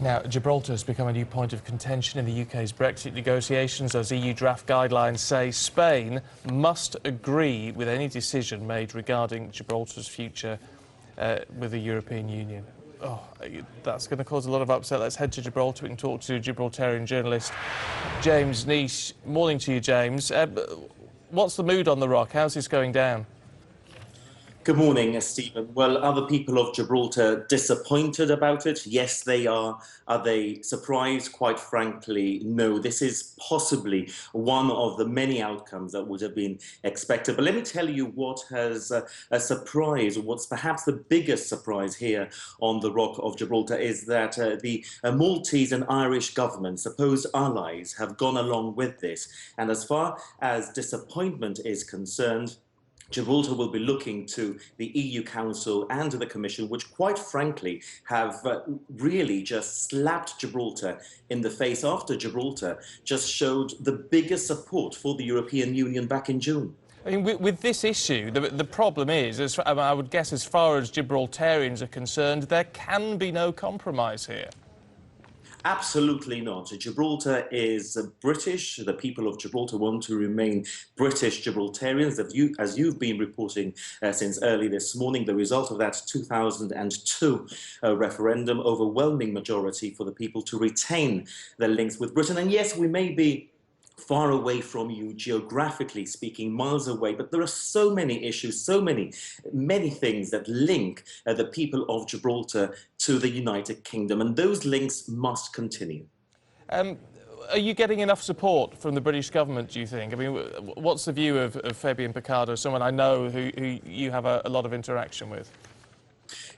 Now, Gibraltar has become a new point of contention in the UK's Brexit negotiations. As EU draft guidelines say, Spain must agree with any decision made regarding Gibraltar's future with the European Union. Oh, that's going to cause a lot of upset. Let's head to Gibraltar. We can talk to Gibraltarian journalist James Neish. Morning to you, James. What's the mood on the Rock? How's this going down? Good morning, Stephen. Well, are the people of Gibraltar disappointed about it? Yes, they are. Are they surprised? Quite frankly, no. This is possibly one of the many outcomes that would have been expected. But let me tell you what has a surprise, or what's perhaps the biggest surprise here on the Rock of Gibraltar, is that the Maltese and Irish governments, supposed allies, have gone along with this. And as far as disappointment is concerned, Gibraltar will be looking to the EU Council and to the Commission, which quite frankly have really just slapped Gibraltar in the face after Gibraltar just showed the biggest support for the European Union back in June. I mean, with this issue, the problem is, I would guess, as far as Gibraltarians are concerned, there can be no compromise here. Absolutely not. Gibraltar is British. The people of Gibraltar want to remain British Gibraltarians. As you've been reporting since early this morning, the result of that 2002 referendum, overwhelming majority for the people to retain their links with Britain. And yes, we may be far away from you, geographically speaking, miles away, but there are so many issues, so many things that link the people of Gibraltar to the United Kingdom, and those links must continue. Are you getting enough support from the British government, do you think? I mean, what's the view of Fabian Picardo, someone I know who you have a lot of interaction with?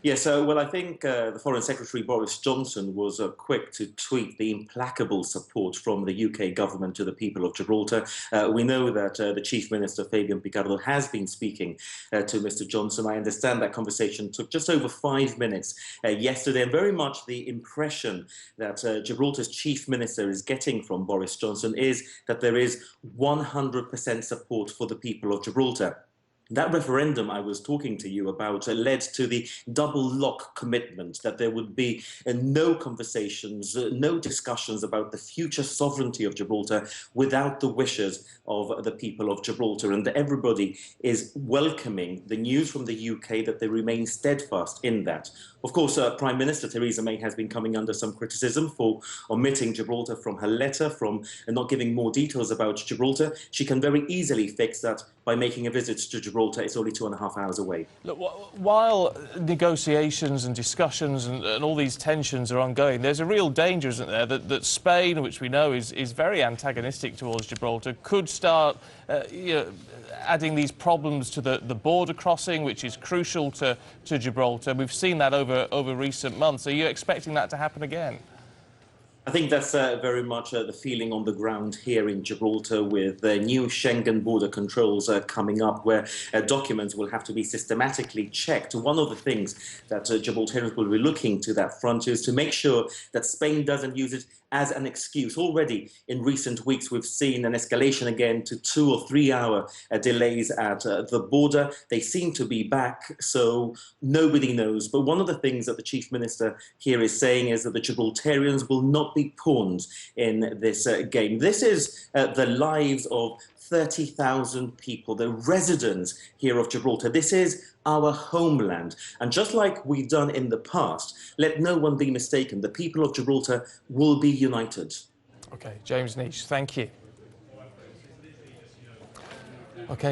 Yes, well, I think the Foreign Secretary Boris Johnson was quick to tweet the implacable support from the UK government to the people of Gibraltar. We know that the Chief Minister, Fabian Picardo, has been speaking to Mr. Johnson. I understand that conversation took just over 5 minutes yesterday, and very much the impression that Gibraltar's Chief Minister is getting from Boris Johnson is that there is 100% support for the people of Gibraltar. That referendum I was talking to you about led to the double lock commitment that there would be no conversations, no discussions about the future sovereignty of Gibraltar without the wishes of the people of Gibraltar. And everybody is welcoming the news from the UK that they remain steadfast in that. Of course, Prime Minister Theresa May has been coming under some criticism for omitting Gibraltar from her letter, from not giving more details about Gibraltar. She can very easily fix that by making a visit to Gibraltar. It's only 2.5 hours away. Look, while negotiations and discussions and all these tensions are ongoing, there's a real danger, isn't there, that Spain, which we know is very antagonistic towards Gibraltar, could start adding these problems to the border crossing, which is crucial to Gibraltar. We've seen that over recent months. Are you expecting that to happen again? I think that's very much the feeling on the ground here in Gibraltar, with new Schengen border controls coming up, where documents will have to be systematically checked. One of the things that Gibraltarians will be looking to that front is to make sure that Spain doesn't use it as an excuse. Already in recent weeks, we've seen an escalation again to 2 or 3 hour delays at the border. They seem to be back, so nobody knows. But one of the things that the Chief Minister here is saying is that the Gibraltarians will not be pawned in this game. This is the lives of 30,000 people, the residents here of Gibraltar. This is our homeland. And just like we've done in the past, let no one be mistaken, the people of Gibraltar will be united. OK, James Neish, thank you. OK.